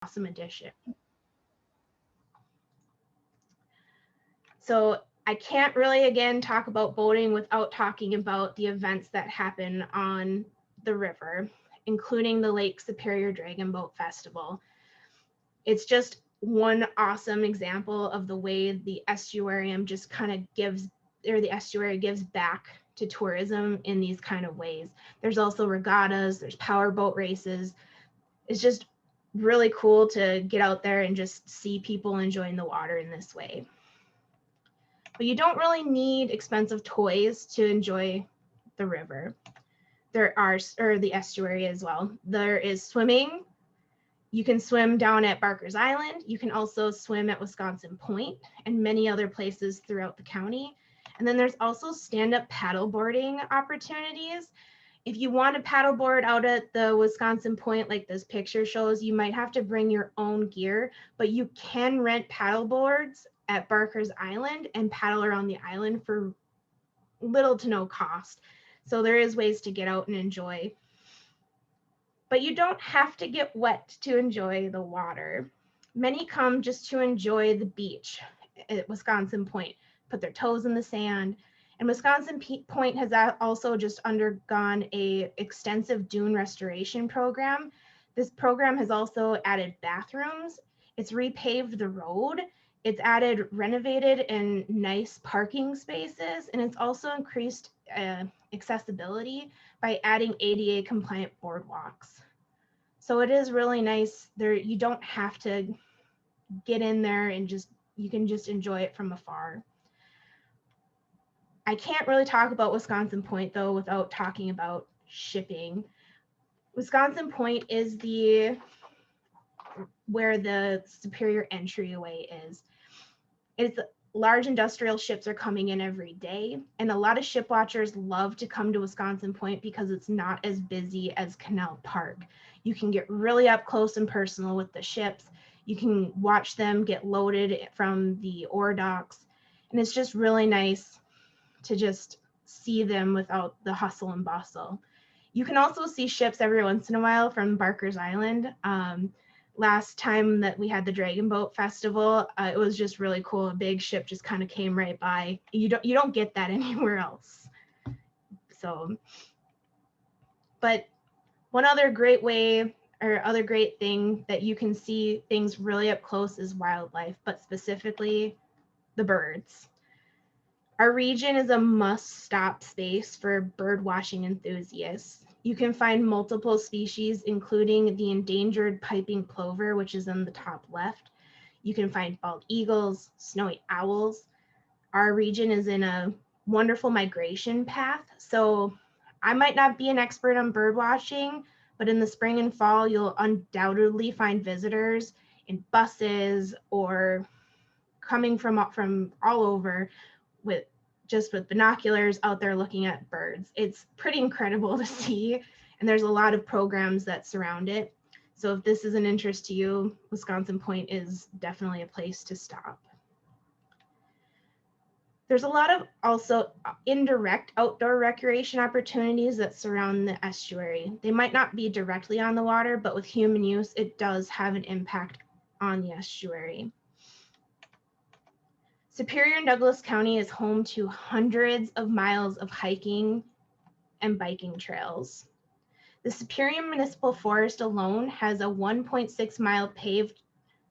awesome addition. So I can't really, again, talk about boating without talking about the events that happen on the river, including the Lake Superior Dragon Boat Festival. It's just one awesome example of the way the estuarium just kind of gives, or the estuary gives back to tourism in these kind of ways. There's also regattas, there's power boat races. It's just really cool to get out there and just see people enjoying the water in this way. But you don't really need expensive toys to enjoy the river. There are, or the estuary as well. There is swimming. You can swim down at Barker's Island. You can also swim at Wisconsin Point and many other places throughout the county. And then there's also stand-up paddleboarding opportunities. If you want to paddleboard out at the Wisconsin Point like this picture shows, you might have to bring your own gear, but you can rent paddleboards at Barker's Island and paddle around the island for little to no cost. So there is ways to get out and enjoy. But you don't have to get wet to enjoy the water. Many come just to enjoy the beach at Wisconsin Point, put their toes in the sand. And Wisconsin Point has also just undergone a extensive dune restoration program. This program has also added bathrooms. It's repaved the road. It's added renovated and nice parking spaces, and it's also increased accessibility by adding ADA compliant boardwalks. So it is really nice there. You don't have to get in there and you can just enjoy it from afar. I can't really talk about Wisconsin Point though without talking about shipping. Wisconsin Point is where the Superior entryway is. It's large industrial ships are coming in every day, and a lot of ship watchers love to come to Wisconsin Point because it's not as busy as Canal Park. You can get really up close and personal with the ships. You can watch them get loaded from the ore docks, and it's just really nice to just see them without the hustle and bustle. You can also see ships every once in a while from Barker's Island. Last time that we had the Dragon Boat Festival, it was just really cool. A big ship just kind of came right by. You don't get that anywhere else. So, but one other great way or other great thing that you can see things really up close is wildlife, but specifically the birds. Our region is a must-stop space for bird watching enthusiasts. You can find multiple species, including the endangered piping plover, which is in the top left. You can find bald eagles, snowy owls. Our region is in a wonderful migration path. So I might not be an expert on bird watching, but in the spring and fall, you'll undoubtedly find visitors in buses or coming from all over with binoculars out there looking at birds. It's pretty incredible to see, and there's a lot of programs that surround it. So if this is an interest to you, Wisconsin Point is definitely a place to stop. There's a lot of also indirect outdoor recreation opportunities that surround the estuary. They might not be directly on the water, but with human use, it does have an impact on the estuary. Superior and Douglas County is home to hundreds of miles of hiking and biking trails. The Superior Municipal Forest alone has a 1.6 mile paved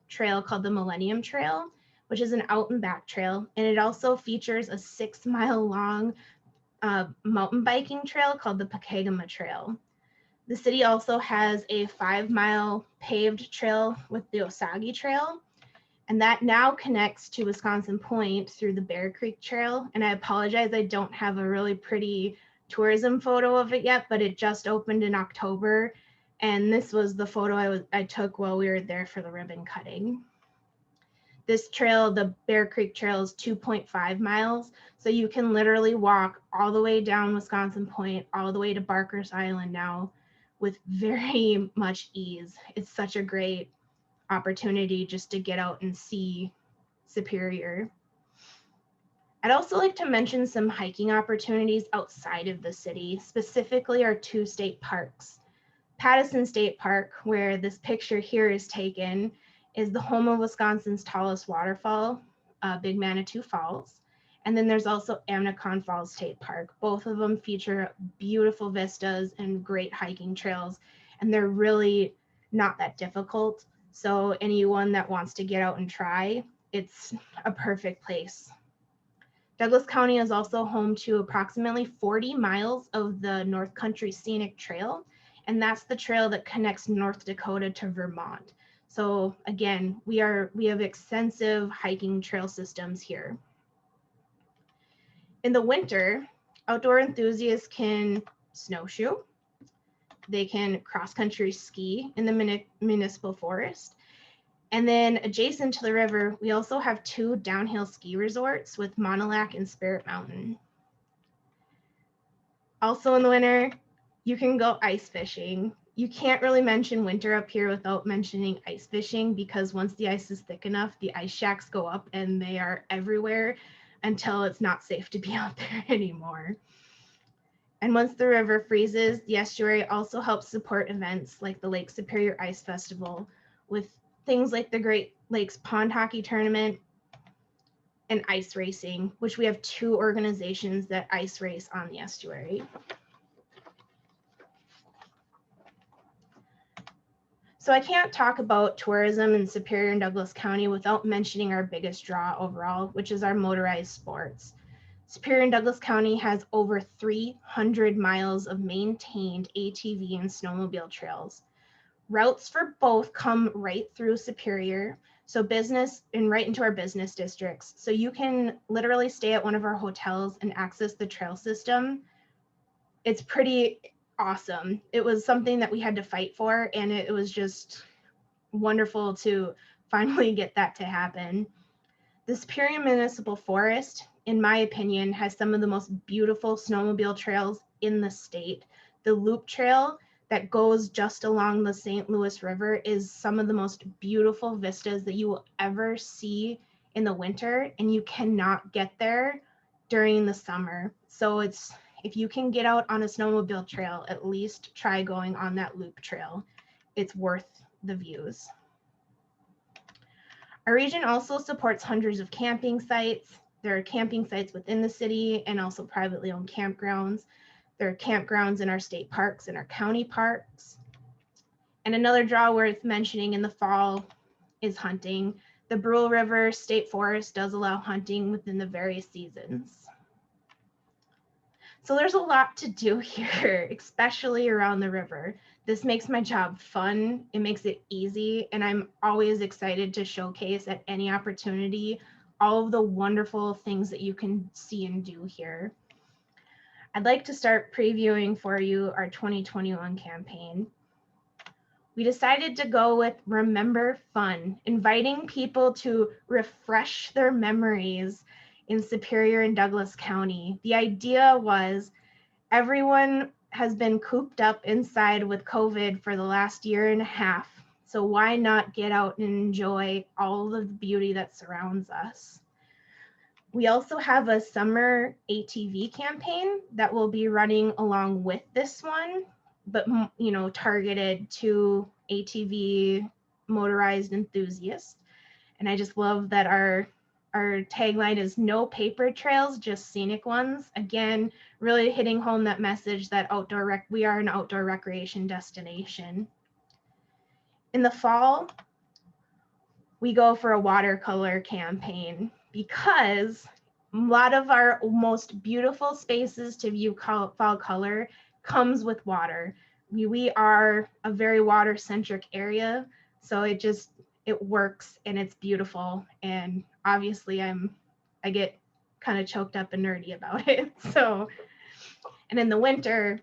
trail called the Millennium Trail, which is an out and back trail. And it also features a 6 mile long mountain biking trail called the Pokegama Trail. The city also has a 5 mile paved trail with the Osage Trail, and that now connects to Wisconsin Point through the Bear Creek Trail. And I apologize, I don't have a really pretty tourism photo of it yet, but it just opened in October. And this was the photo I took while we were there for the ribbon cutting. This trail, the Bear Creek Trail, is 2.5 miles. So you can literally walk all the way down Wisconsin Point, all the way to Barker's Island now with very much ease. It's such a great opportunity just to get out and see Superior. I'd also like to mention some hiking opportunities outside of the city, specifically our 2 state parks. Pattison State Park, where this picture here is taken, is the home of Wisconsin's tallest waterfall, Big Manitou Falls. And then there's also Amnicon Falls State Park. Both of them feature beautiful vistas and great hiking trails, and they're really not that difficult. So anyone that wants to get out and try, it's a perfect place. Douglas County is also home to approximately 40 miles of the North Country Scenic Trail, and that's the trail that connects North Dakota to Vermont. So again, we have extensive hiking trail systems here. In the winter, outdoor enthusiasts can snowshoe, they can cross-country ski in the municipal forest, and then adjacent to the river, we also have 2 downhill ski resorts with Mont-a-Lac and Spirit Mountain. Also in the winter, you can go ice fishing. You can't really mention winter up here without mentioning ice fishing, because once the ice is thick enough, the ice shacks go up and they are everywhere until it's not safe to be out there anymore. And once the river freezes, the estuary also helps support events like the Lake Superior Ice Festival, with things like the Great Lakes Pond Hockey Tournament and ice racing, which we have 2 organizations that ice race on the estuary. So I can't talk about tourism in Superior and Douglas County without mentioning our biggest draw overall, which is our motorized sports. Superior and Douglas County has over 300 miles of maintained ATV and snowmobile trails. Routes for both come right through Superior, so business and right into our business districts. So you can literally stay at one of our hotels and access the trail system. It's pretty awesome. It was something that we had to fight for, and it was just wonderful to finally get that to happen. The Superior Municipal Forest, in my opinion, has some of the most beautiful snowmobile trails in the state. The Loop Trail that goes just along the St. Louis River is some of the most beautiful vistas that you will ever see in the winter, and you cannot get there during the summer. So if you can get out on a snowmobile trail, at least try going on that Loop Trail. It's worth the views. Our region also supports hundreds of camping sites. There are camping sites within the city and also privately owned campgrounds. There are campgrounds in our state parks and our county parks. And another draw worth mentioning in the fall is hunting. The Brule River State Forest does allow hunting within the various seasons. So there's a lot to do here, especially around the river. This makes my job fun, it makes it easy, and I'm always excited to showcase at any opportunity all of the wonderful things that you can see and do here. I'd like to start previewing for you our 2021 campaign. We decided to go with Remember Fun, inviting people to refresh their memories in Superior and Douglas County. The idea was everyone has been cooped up inside with COVID for the last year and a half. So why not get out and enjoy all of the beauty that surrounds us? We also have a summer ATV campaign that will be running along with this one, but targeted to ATV motorized enthusiasts. And I just love that our tagline is no paper trails, just scenic ones. Again, really hitting home that message that we are an outdoor recreation destination. In the fall, we go for a watercolor campaign because a lot of our most beautiful spaces to view fall color comes with water. We are a very water-centric area, so it works and it's beautiful. And obviously I get kind of choked up and nerdy about it. So, and in the winter,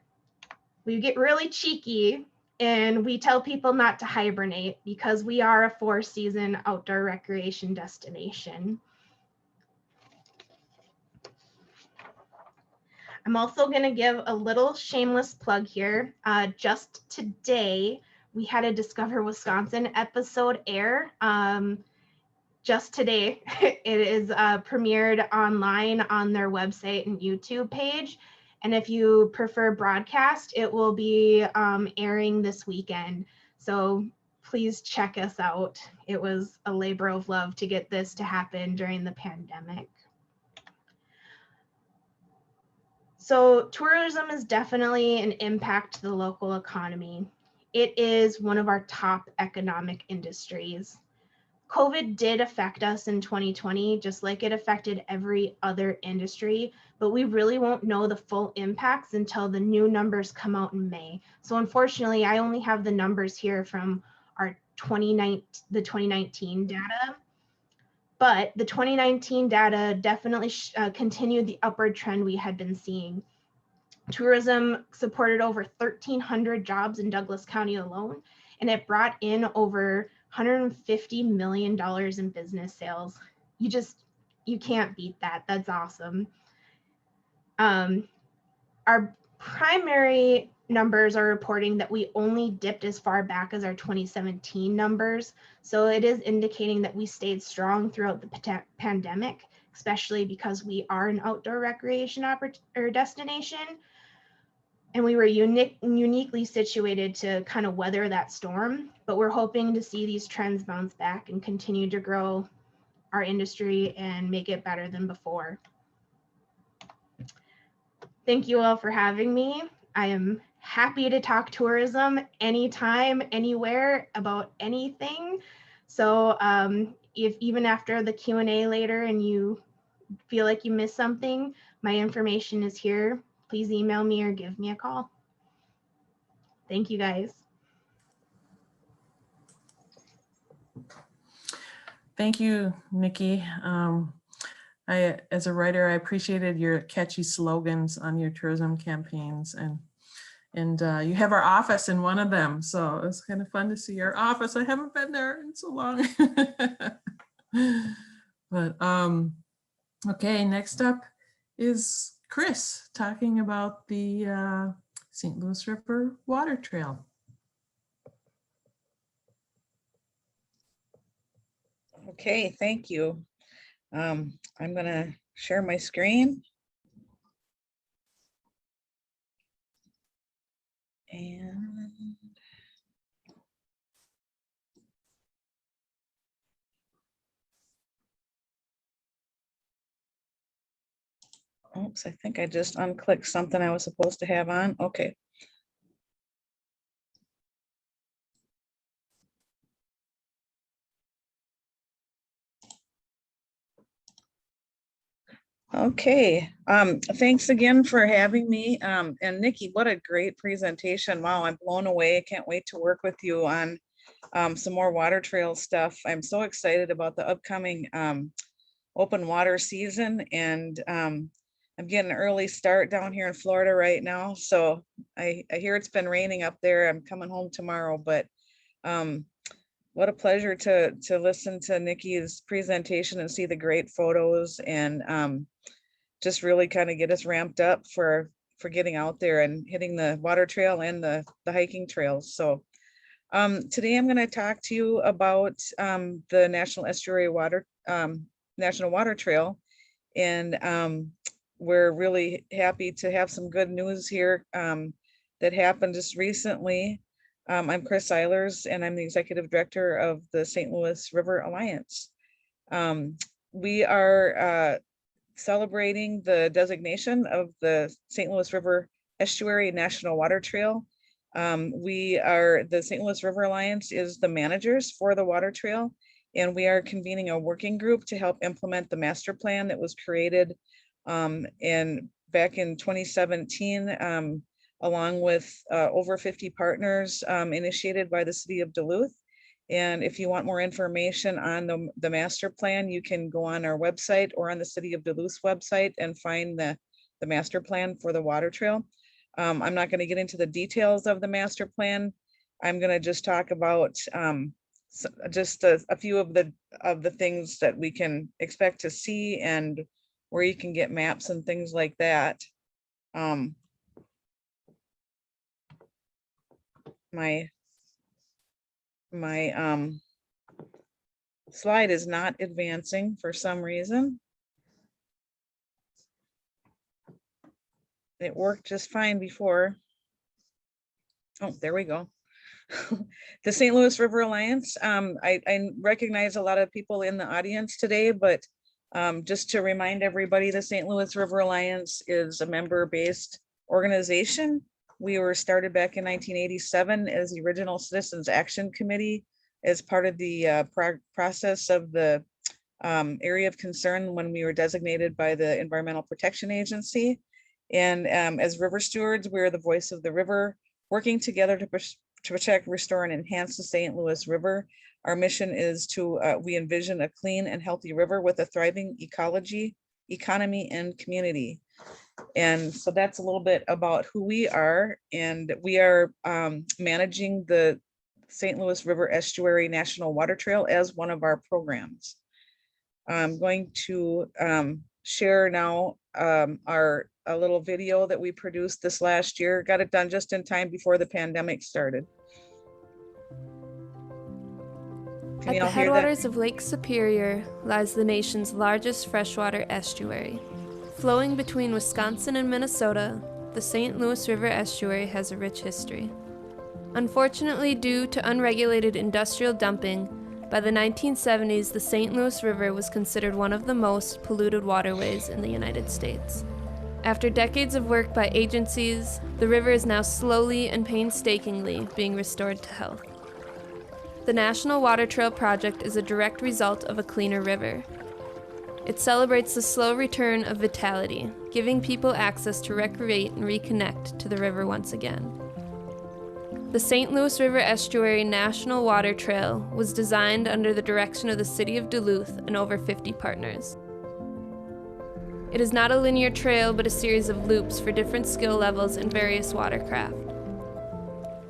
we get really cheeky and we tell people not to hibernate because we are a 4-season outdoor recreation destination. I'm also going to give a little shameless plug here. Just today, we had a Discover Wisconsin episode air. Just today, it is premiered online on their website and YouTube page. And if you prefer broadcast, it will be airing this weekend. So please check us out. It was a labor of love to get this to happen during the pandemic. So tourism is definitely an impact to the local economy. It is one of our top economic industries. COVID did affect us in 2020, just like it affected every other industry, but we really won't know the full impacts until the new numbers come out in May. So unfortunately, I only have the numbers here from our 2019 data, but the 2019 data definitely continued the upward trend we had been seeing. Tourism supported over 1,300 jobs in Douglas County alone, and it brought in over $150 million in business sales. You can't beat that. That's awesome. Our primary numbers are reporting that we only dipped as far back as our 2017 numbers. So it is indicating that we stayed strong throughout the pandemic, especially because we are an outdoor recreation destination. And we were uniquely situated to kind of weather that storm, but we're hoping to see these trends bounce back and continue to grow our industry and make it better than before. Thank you all for having me. I am happy to talk tourism anytime, anywhere, about anything. So if even after the Q&A later and you feel like you missed something, my information is here. Please email me or give me a call. Thank you, guys. Thank you, Nikki. As a writer, I appreciated your catchy slogans on your tourism campaigns, and you have our office in one of them. So it was kind of fun to see your office. I haven't been there in so long. But okay, next up is Chris talking about the St. Louis River Water Trail. Okay, thank you. I'm going to share my screen. And oops, I think I just unclicked something I was supposed to have on. Okay. Okay, thanks again for having me. And Nikki, what a great presentation. Wow, I'm blown away. I can't wait to work with you on some more water trail stuff. I'm so excited about the upcoming open water season, and I'm getting an early start down here in Florida right now. So I hear it's been raining up there. I'm coming home tomorrow, but what a pleasure to listen to Nikki's presentation and see the great photos, and just really kind of get us ramped up for getting out there and hitting the water trail and the hiking trails. So today I'm going to talk to you about the National Estuary National Water Trail, and we're really happy to have some good news here that happened just recently. I'm Chris Eilers, and I'm the Executive Director of the St. Louis River Alliance. We are celebrating the designation of the St. Louis River Estuary National Water Trail. The St. Louis River Alliance is the managers for the water trail, and we are convening a working group to help implement the master plan that was created back in 2017, along with over 50 partners initiated by the city of Duluth. And if you want more information on the master plan, you can go on our website or on the city of Duluth's website and find the master plan for the water trail. I'm not going to get into the details of the master plan. I'm going to just talk about just a few of the things that we can expect to see and where you can get maps and things like that. My slide is not advancing for some reason. It worked just fine before. Oh, there we go. The St. Louis River Alliance. I recognize a lot of people in the audience today, but just to remind everybody, the St. Louis River Alliance is a member-based organization. We were started back in 1987 as the original Citizens Action Committee as part of the process of the area of concern when we were designated by the Environmental Protection Agency. And as river stewards, we're the voice of the river, working together to protect, restore, and enhance the St. Louis River. Our mission is to, we envision a clean and healthy river with a thriving ecology, economy, and community. And so that's a little bit about who we are. And we are managing the St. Louis River Estuary National Water Trail as one of our programs. I'm going to share now a little video that we produced this last year. Got it done just in time before the pandemic started. At the headwaters of Lake Superior lies the nation's largest freshwater estuary. Flowing between Wisconsin and Minnesota, the St. Louis River Estuary has a rich history. Unfortunately, due to unregulated industrial dumping, by the 1970s, the St. Louis River was considered one of the most polluted waterways in the United States. After decades of work by agencies, the river is now slowly and painstakingly being restored to health. The National Water Trail Project is a direct result of a cleaner river. It celebrates the slow return of vitality, giving people access to recreate and reconnect to the river once again. The St. Louis River Estuary National Water Trail was designed under the direction of the City of Duluth and over 50 partners. It is not a linear trail, but a series of loops for different skill levels and various watercraft.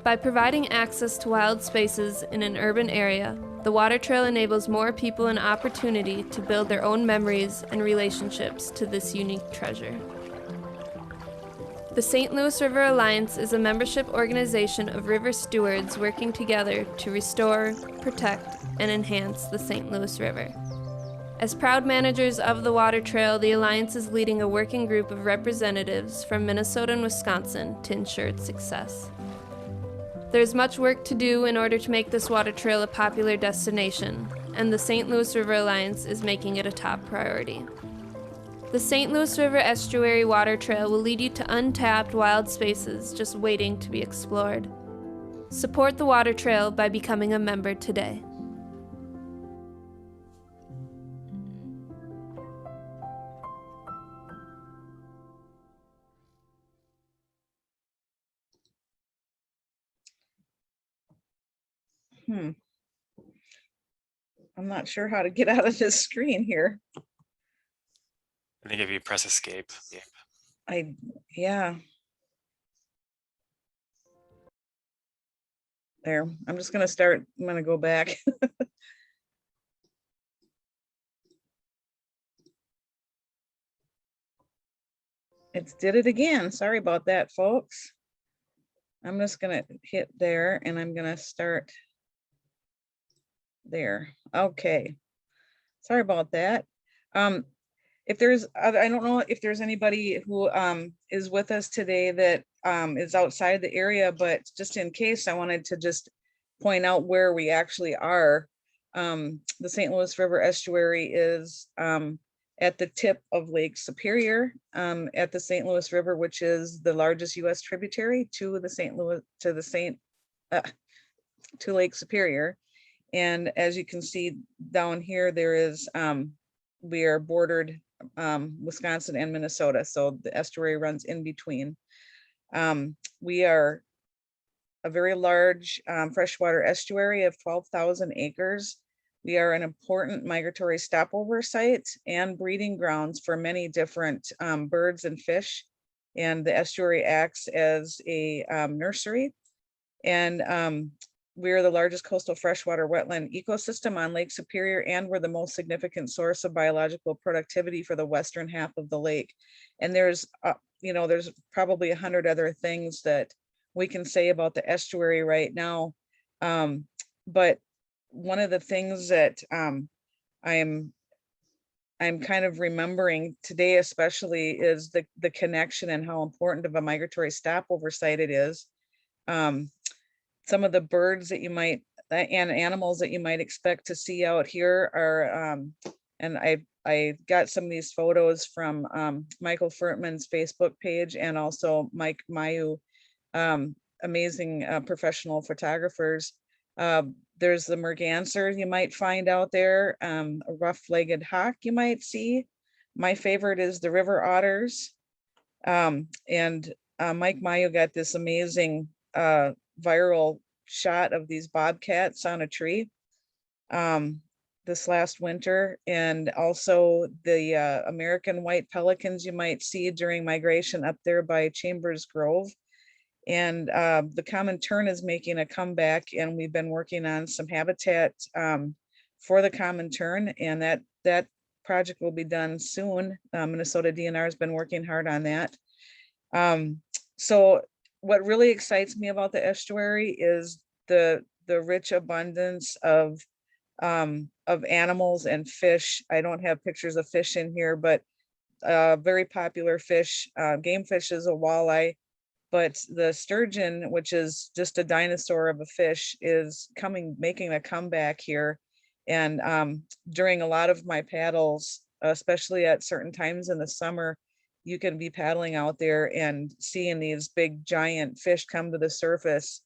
By providing access to wild spaces in an urban area, the water trail enables more people an opportunity to build their own memories and relationships to this unique treasure. The St. Louis River Alliance is a membership organization of river stewards working together to restore, protect, and enhance the St. Louis River. As proud managers of the water trail, the Alliance is leading a working group of representatives from Minnesota and Wisconsin to ensure its success. There is much work to do in order to make this water trail a popular destination, and the St. Louis River Alliance is making it a top priority. The St. Louis River Estuary Water Trail will lead you to untapped wild spaces just waiting to be explored. Support the water trail by becoming a member today. I'm not sure how to get out of this screen here. I think if you press escape. Yeah. There, I'm just gonna start, I'm gonna go back. It's did it again. Sorry about that, folks. I'm just gonna hit there and I'm gonna start there. Okay. Sorry about that. If there's, I don't know if there's anybody who is with us today that is outside the area, but just in case, I wanted to just point out where we actually are. The St. Louis River Estuary is at the tip of Lake Superior at the St. Louis River, which is the largest U.S. tributary to the St. Louis, to Lake Superior. And as you can see down here, there is, we are bordered Wisconsin and Minnesota. So the estuary runs in between. We are a very large freshwater estuary of 12,000 acres. We are an important migratory stopover site and breeding grounds for many different birds and fish. And the estuary acts as a nursery. And we're the largest coastal freshwater wetland ecosystem on Lake Superior, and we're the most significant source of biological productivity for the western half of the lake. And there's, there's probably 100 other things that we can say about the estuary right now. But one of the things that I'm I'm kind of remembering today, especially, is the connection and how important of a migratory stopover site it is. Some of the birds that you might and animals that you might expect to see out here are, and I got some of these photos from Michael Furtman's Facebook page, and also Mike Mayu, amazing professional photographers. There's the merganser you might find out there, a rough-legged hawk you might see. My favorite is the river otters. And Mike Mayo got this amazing viral shot of these bobcats on a tree this last winter, and also the American white pelicans you might see during migration up there by Chambers Grove. And the common tern is making a comeback, and we've been working on some habitat for the common tern, and that project will be done soon. Minnesota DNR has been working hard on that. So what really excites me about the estuary is the rich abundance of animals and fish. I don't have pictures of fish in here, but very popular fish. Game fish is a walleye, but the sturgeon, which is just a dinosaur of a fish, is making a comeback here. And during a lot of my paddles, especially at certain times in the summer, you can be paddling out there and seeing these big giant fish come to the surface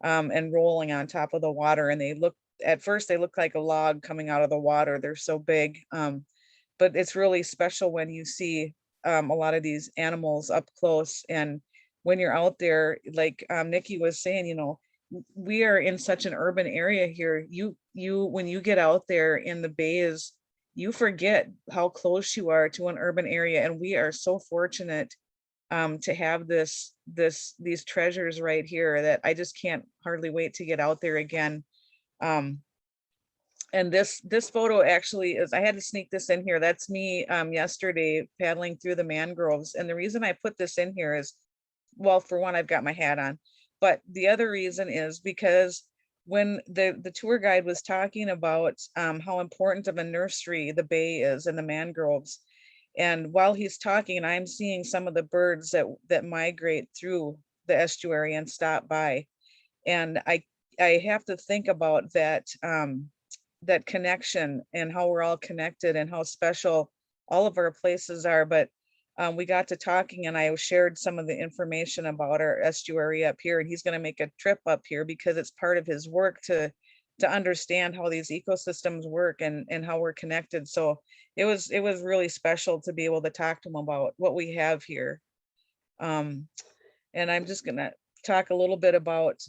and rolling on top of the water. And at first they look like a log coming out of the water. They're so big. But it's really special when you see a lot of these animals up close. And when you're out there, like Nikki was saying, we are in such an urban area here. When you get out there in the bays, you forget how close you are to an urban area. And we are so fortunate to have these treasures right here that I just can't hardly wait to get out there again. And this photo actually is, I had to sneak this in here. That's me yesterday paddling through the mangroves. And the reason I put this in here is, well, for one, I've got my hat on, but the other reason is because when the tour guide was talking about how important of a nursery the bay is and the mangroves, and while he's talking, I'm seeing some of the birds that migrate through the estuary and stop by, and I have to think about that that connection and how we're all connected and how special all of our places are. But we got to talking, and I shared some of the information about our estuary up here, and he's going to make a trip up here because it's part of his work to understand how these ecosystems work and how we're connected. So it was really special to be able to talk to him about what we have here. And I'm just going to talk a little bit about,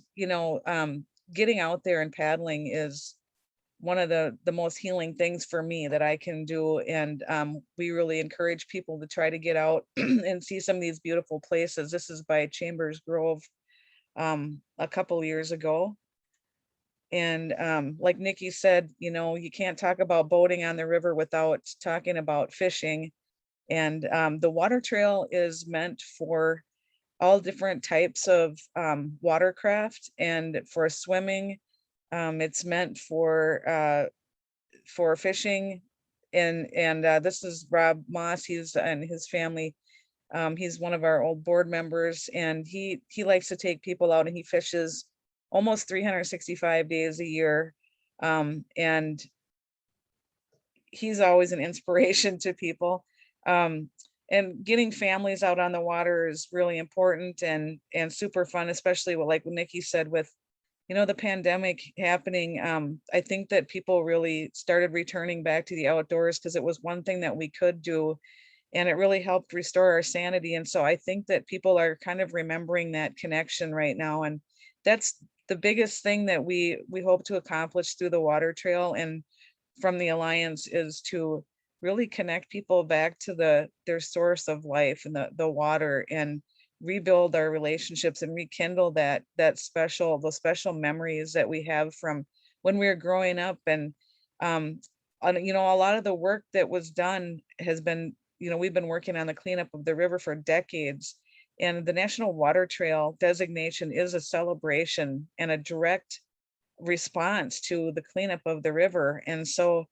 getting out there and paddling is one of the most healing things for me that I can do. And we really encourage people to try to get out and see some of these beautiful places. This is by Chambers Grove a couple years ago. And like Nikki said, you can't talk about boating on the river without talking about fishing. And the water trail is meant for all different types of watercraft, and for swimming. It's meant for fishing, and this is Rob Moss. He's and his family. He's one of our old board members, and he likes to take people out, and he fishes almost 365 days a year. And he's always an inspiration to people. And getting families out on the water is really important and super fun, especially like Nikki said, with the pandemic happening. I think that people really started returning back to the outdoors because it was one thing that we could do, and it really helped restore our sanity. And so I think that people are kind of remembering that connection right now, and that's the biggest thing that we hope to accomplish through the water trail and from the Alliance, is to really connect people back to their source of life and the water, and rebuild our relationships and rekindle those special memories that we have from when we were growing up. And a lot of the work that was done has been, we've been working on the cleanup of the river for decades, and the National Water Trail designation is a celebration and a direct response to the cleanup of the river. And so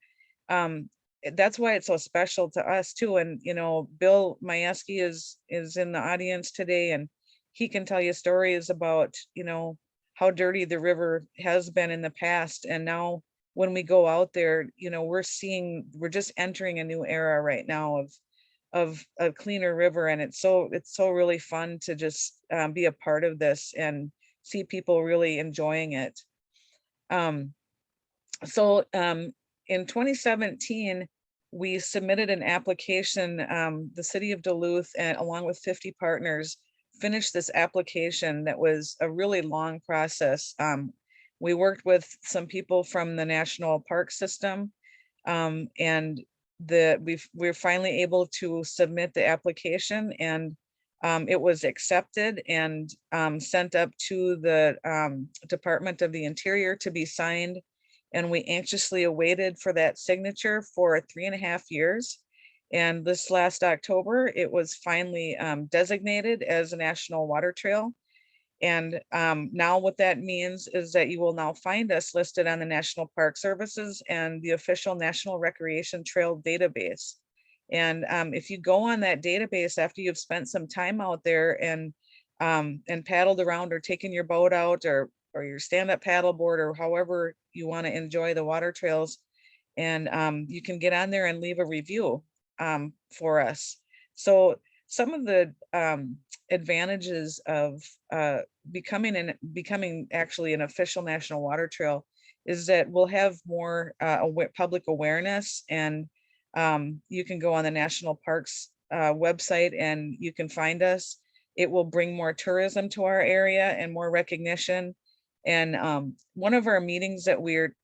that's why it's so special to us too. And, you know, Bill Majewski is in the audience today, and he can tell you stories about, you know, how dirty the river has been in the past. And now when we go out there, you know, we're just entering a new era right now of a cleaner river. And it's so really fun to just be a part of this and see people really enjoying it. In 2017, we submitted an application. The city of Duluth, and along with 50 partners, finished this application that was a really long process. We worked with some people from the National Park System, and we're finally able to submit the application, and it was accepted and sent up to the Department of the Interior to be signed. And we anxiously awaited for that signature for 3.5 years. And this last October, it was finally designated as a national water trail. And now what that means is that you will now find us listed on the National Park Services and the official National Recreation Trail database. And if you go on that database after you've spent some time out there and paddled around or taken your boat out or your stand-up paddleboard or however you want to enjoy the water trails, and you can get on there and leave a review for us. So some of the advantages of becoming actually an official national water trail is that we'll have more public awareness, and you can go on the National Parks website and you can find us. It will bring more tourism to our area and more recognition. And one of our meetings that we're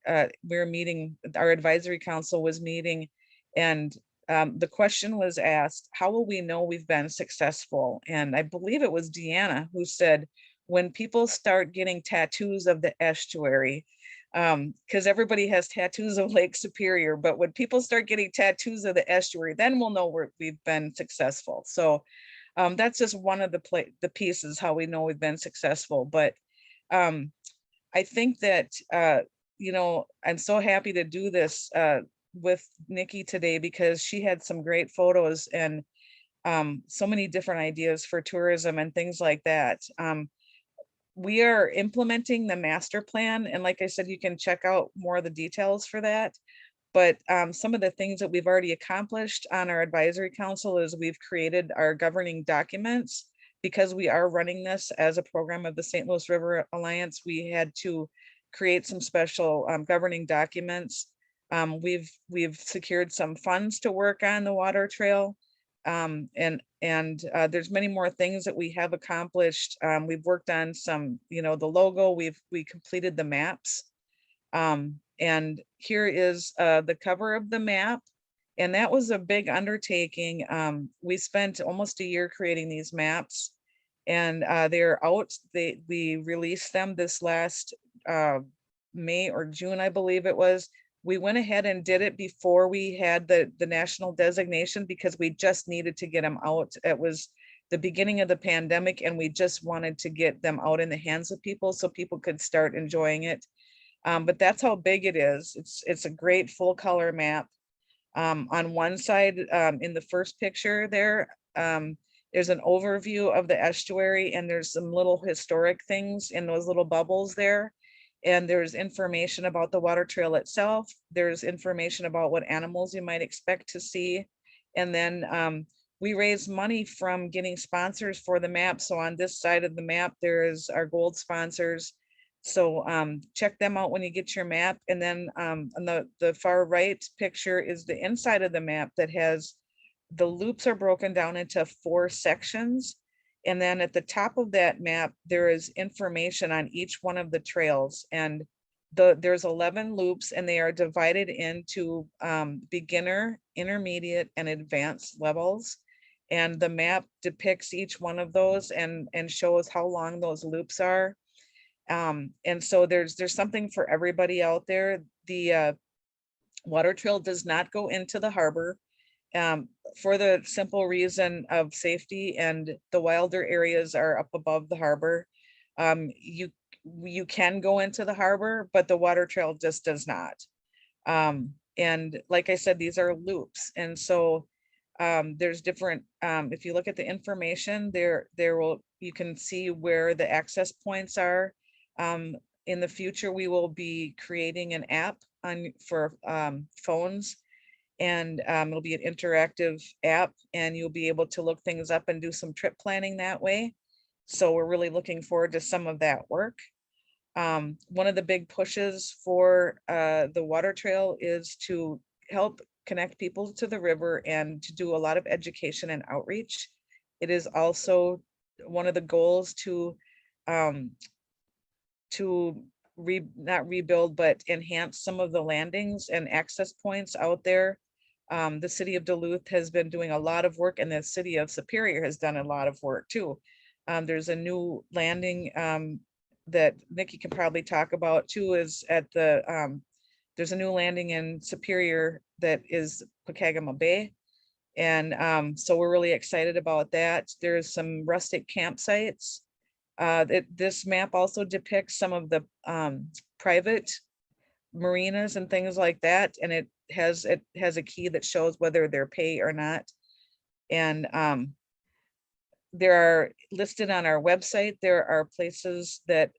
meeting, our advisory council was meeting, and the question was asked, how will we know we've been successful? And I believe it was Deanna who said, when people start getting tattoos of the estuary, because everybody has tattoos of Lake Superior, but when people start getting tattoos of the estuary, then we'll know we've been successful. So that's just one of the pieces how we know we've been successful. But I think that, you know, I'm so happy to do this with Nikki today, because she had some great photos and so many different ideas for tourism and things like that. We are implementing the master plan, and like I said, you can check out more of the details for that. But some of the things that we've already accomplished on our advisory council is we've created our governing documents. Because we are running this as a program of the St. Louis River Alliance, we had to create some special governing documents. We've secured some funds to work on the water trail, and there's many more things that we have accomplished. We've worked on some, you know, the logo. We completed the maps, and here is the cover of the map. And that was a big undertaking. We spent almost a year creating these maps, and they're out. We released them this last May or June, I believe it was. We went ahead and did it before we had the national designation, because we just needed to get them out. It was the beginning of the pandemic, and we just wanted to get them out in the hands of people so people could start enjoying it. But that's how big it is. It's a great full color map. On one side, in the first picture there, there's an overview of the estuary, and there's some little historic things in those little bubbles there. And there's information about the water trail itself. There's information about what animals you might expect to see. And then we raise money from getting sponsors for the map. So on this side of the map, there is our gold sponsors. So check them out when you get your map. And then on the far right picture is the inside of the map that has the loops are broken down into 4 sections. And then at the top of that map, there is information on each one of the trails. And there's 11 loops, and they are divided into beginner, intermediate, and advanced levels. And the map depicts each one of those and shows how long those loops are. And so there's something for everybody out there. The water trail does not go into the harbor for the simple reason of safety, and the wilder areas are up above the harbor. You can go into the harbor, but the water trail just does not. And like I said, these are loops. And so there's different, if you look at the information you can see where the access points are. In the future, we will be creating an app for phones, and it'll be an interactive app, and you'll be able to look things up and do some trip planning that way. So we're really looking forward to some of that work. One of the big pushes for the water trail is to help connect people to the river and to do a lot of education and outreach. It is also one of the goals to not rebuild, but enhance some of the landings and access points out there. The city of Duluth has been doing a lot of work, and the city of Superior has done a lot of work too. There's a new landing that Nikki can probably talk about too, is at the, there's a new landing in Superior that is Pokegama Bay. And so we're really excited about that. There's some rustic campsites. This map also depicts some of the private marinas and things like that. And it has a key that shows whether they're pay or not. And there are listed on our website, there are places that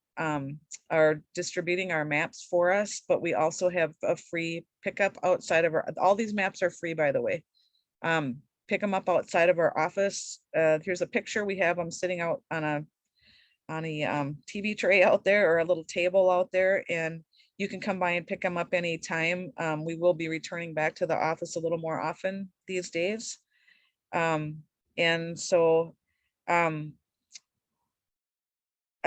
are distributing our maps for us, but we also have a free pickup outside of all these maps are free, by the way. Pick them up outside of our office. Here's a picture. We have them sitting out on a TV tray out there, or a little table out there, and you can come by and pick them up anytime. We will be returning back to the office a little more often these days. And so I'm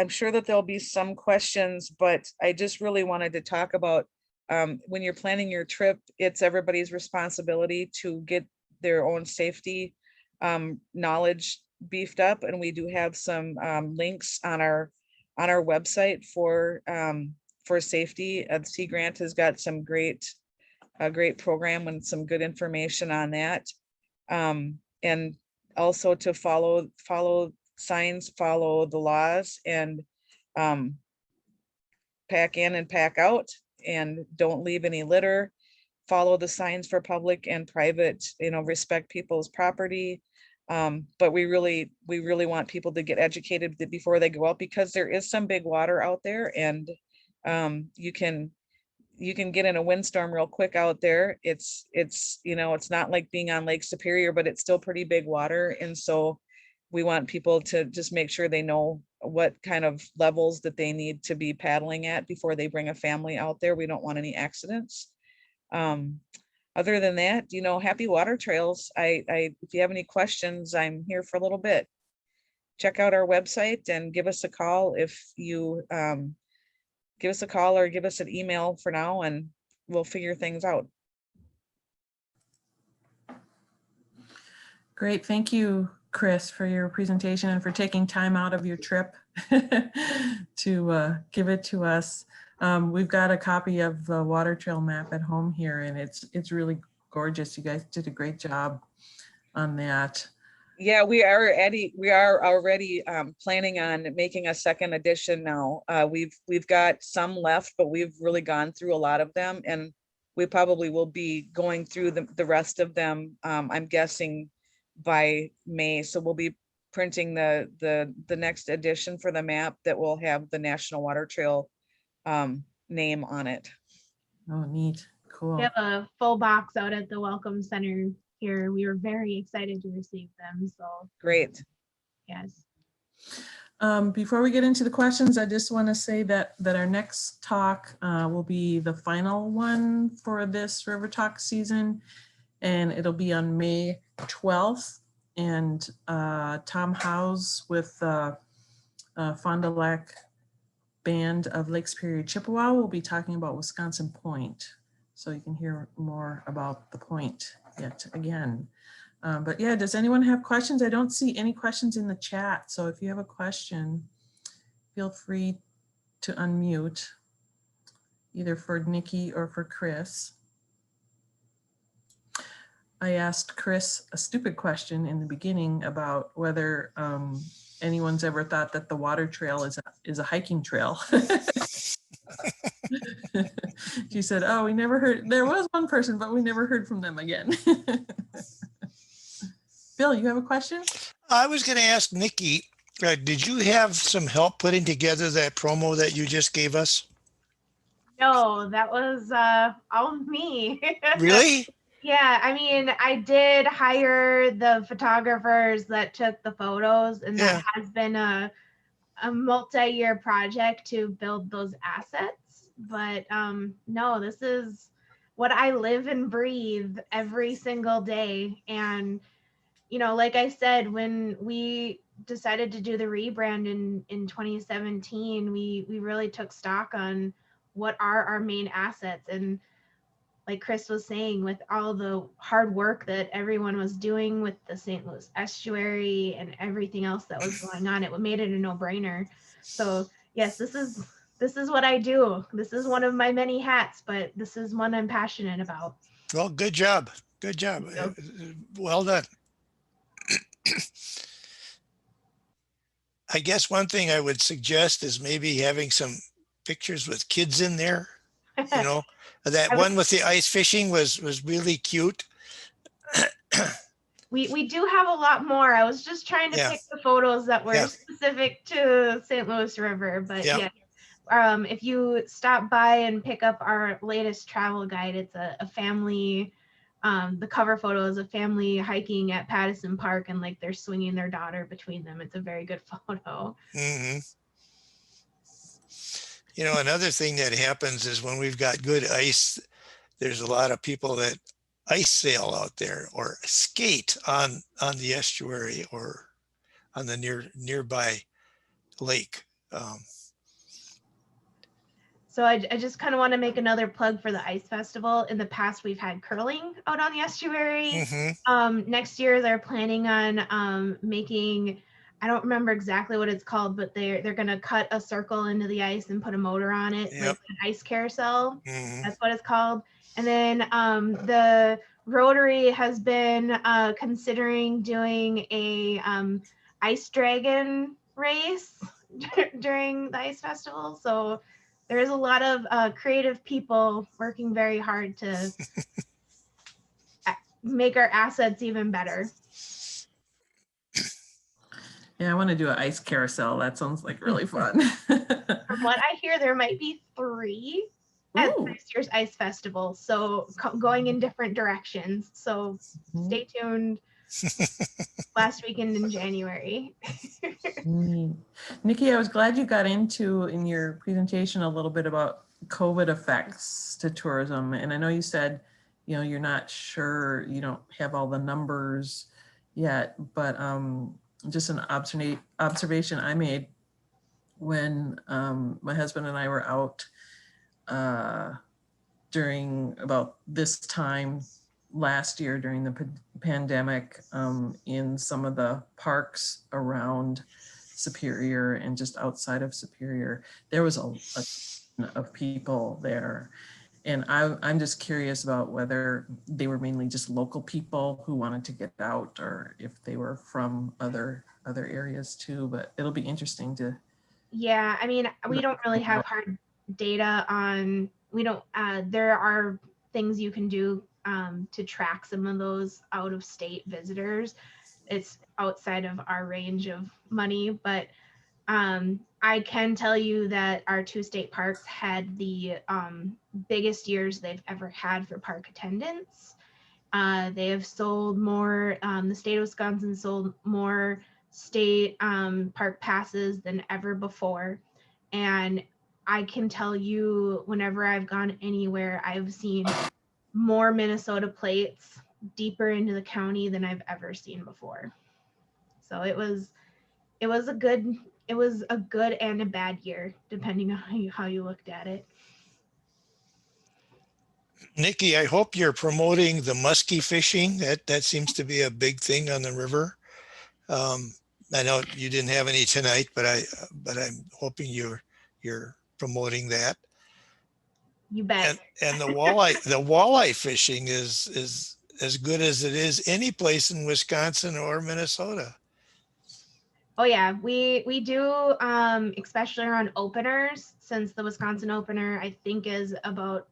sure that there'll be some questions, but I just really wanted to talk about when you're planning your trip, it's everybody's responsibility to get their own safety knowledge beefed up. And we do have some links on our website for safety. Sea Grant has got some great program and some good information on that. And also to follow signs, follow the laws, and pack in and pack out, and don't leave any litter. Follow the signs for public and private, respect people's property. But we really want people to get educated before they go out, because there is some big water out there, and you can get in a windstorm real quick out there. It's not like being on Lake Superior, but it's still pretty big water. And so we want people to just make sure they know what kind of levels that they need to be paddling at before they bring a family out there. We don't want any accidents. Other than that, happy water trails. If you have any questions, I'm here for a little bit. Check out our website and give us a call if you give us a call or give us an email for now, and we'll figure things out. Great. Thank you, Chris, for your presentation and for taking time out of your trip to give it to us. We've got a copy of the water trail map at home here, and it's really gorgeous. You guys did a great job on that. Yeah, we are already planning on making a second edition now. We've got some left, but we've really gone through a lot of them, and we probably will be going through the rest of them, I'm guessing by May. So we'll be printing the next edition for the map that will have the National Water Trail name on it. Oh, neat. Cool. We have a full box out at the Welcome Center here. We were very excited to receive them. So Great. yes. Before we get into the questions, I just want to say that our next talk will be the final one for this River Talk season, and it'll be on May 12th. And Tom Howes with Fond du Lac Band of Lake Superior Chippewa will be talking about Wisconsin Point. So you can hear more about the point yet again. But yeah, does anyone have questions? I don't see any questions in the chat. So if you have a question, feel free to unmute either for Nikki or for Chris. I asked Chris a stupid question in the beginning about whether anyone's ever thought that the water trail is a hiking trail. She said, oh, we never heard, there was one person, but we never heard from them again. Bill, you have a question? I was going to ask Nikki, did you have some help putting together that promo that you just gave us? No, that was all me. Really? Yeah, I mean, I did hire the photographers that took the photos, and Yeah. that has been a multi-year project to build those assets. But no, this is what I live and breathe every single day. And you know, like I said, when we decided to do the rebrand in 2017, we really took stock on what are our main assets. And like Chris was saying, with all the hard work that everyone was doing with the St. Louis estuary and everything else that was going on, it made it a no-brainer. So yes, this is what I do. This is one of my many hats, but this is one I'm passionate about. Well, good job. Good job. Thank Well done. I guess one thing I would suggest is maybe having some pictures with kids in there. You know, that one with the ice fishing was really cute. We do have a lot more. I was just trying to Yeah. pick the photos that were Yeah. specific to St. Louis River, but Yeah. yeah. If you stop by and pick up our latest travel guide, it's a family. The cover photo is a family hiking at Pattison Park, and like they're swinging their daughter between them. It's a very good photo. Hmm. You know, another thing that happens is when we've got good ice, there's a lot of people that ice sail out there or skate on the estuary or on the nearby lake. So I just kind of want to make another plug for the Ice Festival. In the past, we've had curling out on the estuary. Mhm. Next year, they're planning on making, I don't remember exactly what it's called, but they're going to cut a circle into the ice and put a motor on it, Yep. like an ice carousel. Mhm. That's what it's called. And then the Rotary has been considering doing a ice dragon race during the Ice Festival. So there is a lot of creative people working very hard to make our assets even better. Yeah, I want to do an ice carousel. That sounds like really fun. From what I hear, there might be 3 at Ooh. next year's Ice Festival. So going in different directions. So stay tuned. Last weekend in January. Neat. Nikki, I was glad you got into in your presentation a little bit about COVID effects to tourism. And I know you said, you know, you're not sure, you don't have all the numbers yet, but just an observation I made when my husband and I were out during about this time last year during the pandemic in some of the parks around Superior and just outside of Superior. There was a ton of people there. And I'm just curious about whether they were mainly just local people who wanted to get out or if they were from other areas too, but it'll be interesting to. Yeah, I mean, we don't really have hard data on, there are things you can do to track some of those out of state visitors. It's outside of our range of money, but I can tell you that our 2 state parks had the biggest years they've ever had for park attendance. They have sold more, the state of Wisconsin sold more state park passes than ever before. And I can tell you, whenever I've gone anywhere, I've seen more Minnesota plates deeper into the county than I've ever seen before. So it was a good and a bad year, depending on how you looked at it. Nikki, I hope you're promoting the muskie fishing. That seems to be a big thing on the river. I know you didn't have any tonight, but I'm hoping you're promoting that. You bet. And the walleye fishing is as good as it is any place in Wisconsin or Minnesota. Oh yeah, we do, especially around openers, since the Wisconsin opener I think is about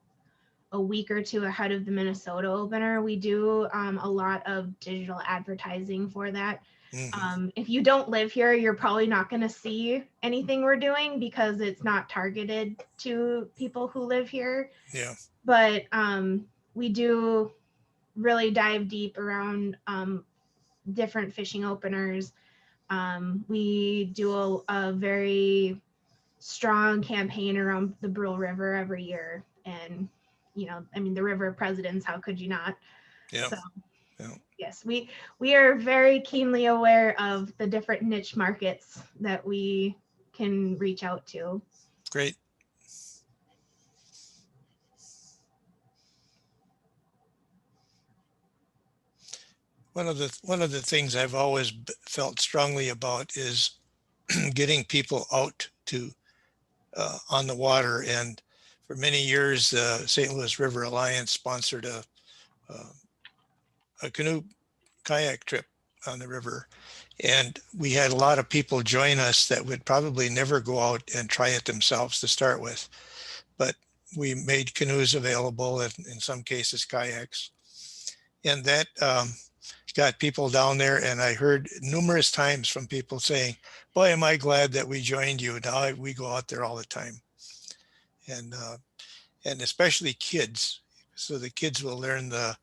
a week or two ahead of the Minnesota opener. We do a lot of digital advertising for that. If you don't live here, you're probably not going to see anything we're doing because it's not targeted to people who live here. Yeah. But we do really dive deep around different fishing openers. We do a very strong campaign around the Brule River every year. And, you know, I mean, the River of Presidents, how could you not? Yeah. So, Yeah. yes, we are very keenly aware of the different niche markets that we can reach out to. Great. One of the things I've always felt strongly about is getting people out to on the water. And for many years, the St. Louis River Alliance sponsored a canoe kayak trip on the river. And we had a lot of people join us that would probably never go out and try it themselves to start with. But we made canoes available, and in some cases kayaks. And that got people down there. And I heard numerous times from people saying, boy, am I glad that we joined you. Now we go out there all the time. And especially kids. So the kids will learn the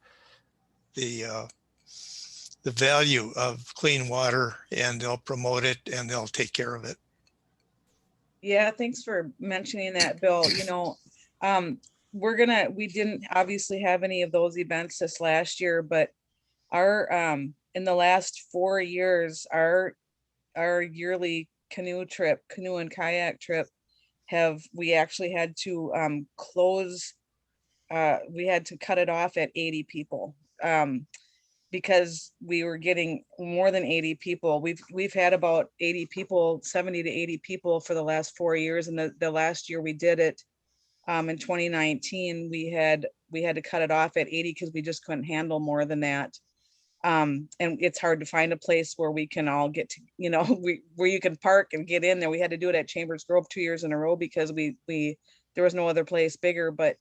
value of clean water, and they'll promote it and they'll take care of it. Yeah, thanks for mentioning that, Bill. You know, we didn't obviously have any of those events this last year, but our in the last 4 years, our yearly canoe and kayak trip, we actually had to close. We had to cut it off at 80 people. Because we were getting more than 80 people. We've had about 80 people, 70 to 80 people for the last 4 years. And the last year we did it in 2019, we had to cut it off at 80 because we just couldn't handle more than that. And it's hard to find a place where we can all get to, you know, where you can park and get in there. We had to do it at Chambers Grove 2 years in a row because there was no other place bigger. But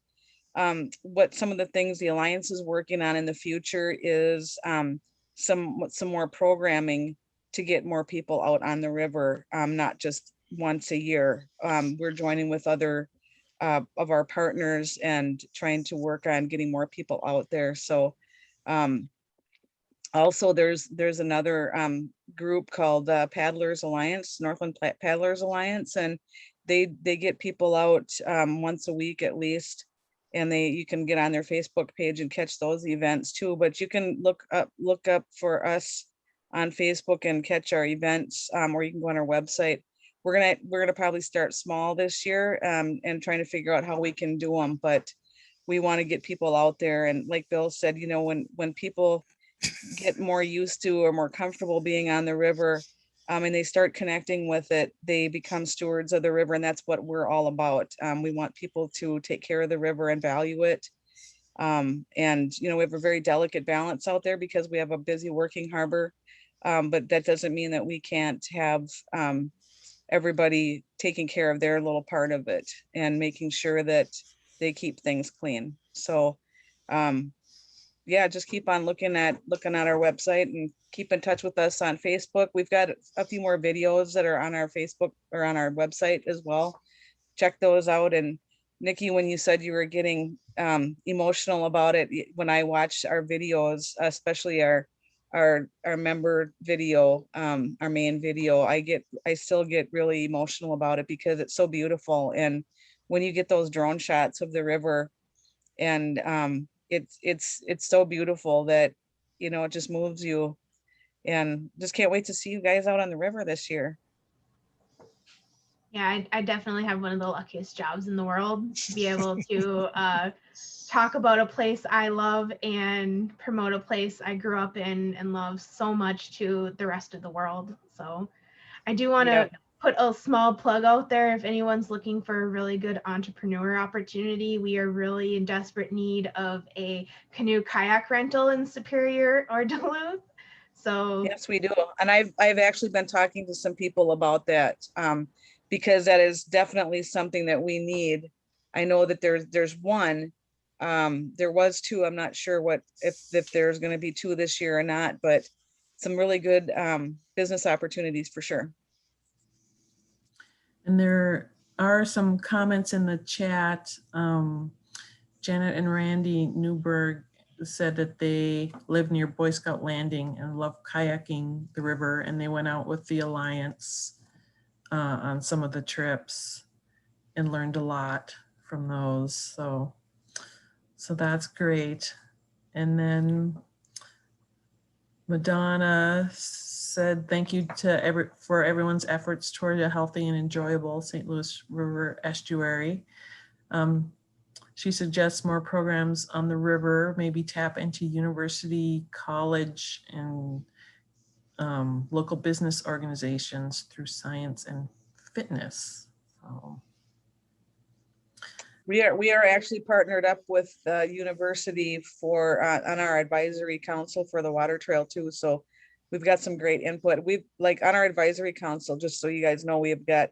what some of the things the Alliance is working on in the future is some more programming to get more people out on the river, not just once a year. We're joining with other of our partners and trying to work on getting more people out there. So also there's another group called Paddlers Alliance, Northland Paddlers Alliance, and they get people out once a week at least. And you can get on their Facebook page and catch those events too. But you can look up for us on Facebook and catch our events, or you can go on our website. We're gonna probably start small this year and trying to figure out how we can do them. But we want to get people out there. And like Bill said, you know, when people get more used to or more comfortable being on the river, and they start connecting with it, they become stewards of the river. And that's what we're all about. We want people to take care of the river and value it. And, you know, we have a very delicate balance out there because we have a busy working harbor. But that doesn't mean that we can't have everybody taking care of their little part of it and making sure that they keep things clean. So, yeah, just keep on looking at our website and keep in touch with us on Facebook. We've got a few more videos that are on our Facebook or on our website as well. Check those out. And Nikki, when you said you were getting emotional about it, when I watch our videos, especially our member video, our main video, I still get really emotional about it because it's so beautiful. And when you get those drone shots of the river, and it's so beautiful that, you know, it just moves you, and just can't wait to see you guys out on the river this year. Yeah, I definitely have one of the luckiest jobs in the world to be able to talk about a place I love and promote a place I grew up in and love so much to the rest of the world. So I do want to put a small plug out there. If anyone's looking for a really good entrepreneur opportunity, we are really in desperate need of a canoe kayak rental in Superior or Duluth. So yes, we do. And I've actually been talking to some people about that, because that is definitely something that we need. I know that there's one There was 2. I'm not sure if there's going to be 2 this year or not, but some really good business opportunities for sure. And there are some comments in the chat. Janet and Randy Newberg said that they live near Boy Scout Landing and love kayaking the river, and they went out with the Alliance on some of the trips and learned a lot from those. So that's great. And then Madonna said, thank you to for everyone's efforts toward a healthy and enjoyable St. Louis River estuary. She suggests more programs on the river, maybe tap into university, college, and local business organizations through science and fitness. So. We are actually partnered up with the university for on our advisory council for the water trail too. So we've got some great input. We've like on our advisory council, just so you guys know, we've got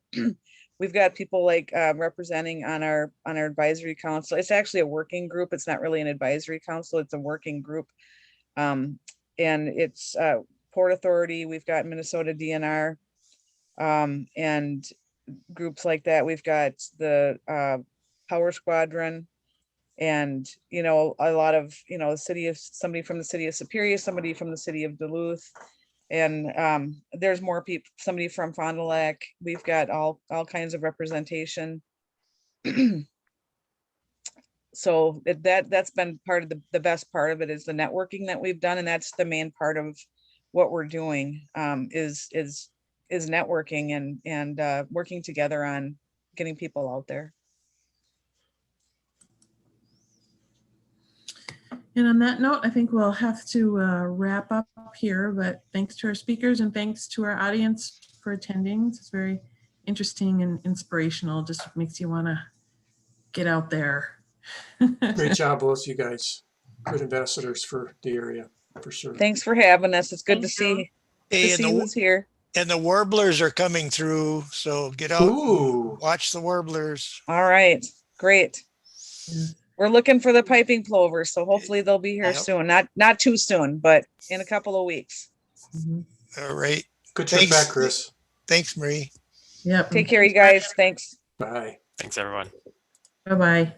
we've got people like representing on our advisory council. It's actually a working group. It's not really an advisory council. It's a working group. And it's Port Authority. We've got Minnesota DNR and groups like that. We've got the Power Squadron, and a lot of somebody from the city of Superior, somebody from the city of Duluth, and there's more people, somebody from Fond du Lac. We've got all kinds of representation. So that's been part of the best part of it, is the networking that we've done, and that's the main part of what we're doing, is networking and working together on getting people out there. And on that note, I think we'll have to wrap up here, but thanks to our speakers and thanks to our audience for attending. It's very interesting and inspirational. Just makes you want to get out there. Great job, both you guys. Good ambassadors for the area, for sure. Thanks for having us. It's good to Thank you. see who's here. And the warblers are coming through, so get out, Ooh. watch the warblers. All right, great. Yeah. We're looking for the piping plovers, so hopefully they'll be here Yep. soon. Not too soon, but in a couple of weeks. Mhm. All right. Good trip Thanks. back, Chris. Thanks, Marie. Yep. Take care, you guys. Thanks. Bye. Thanks, everyone. Bye-bye.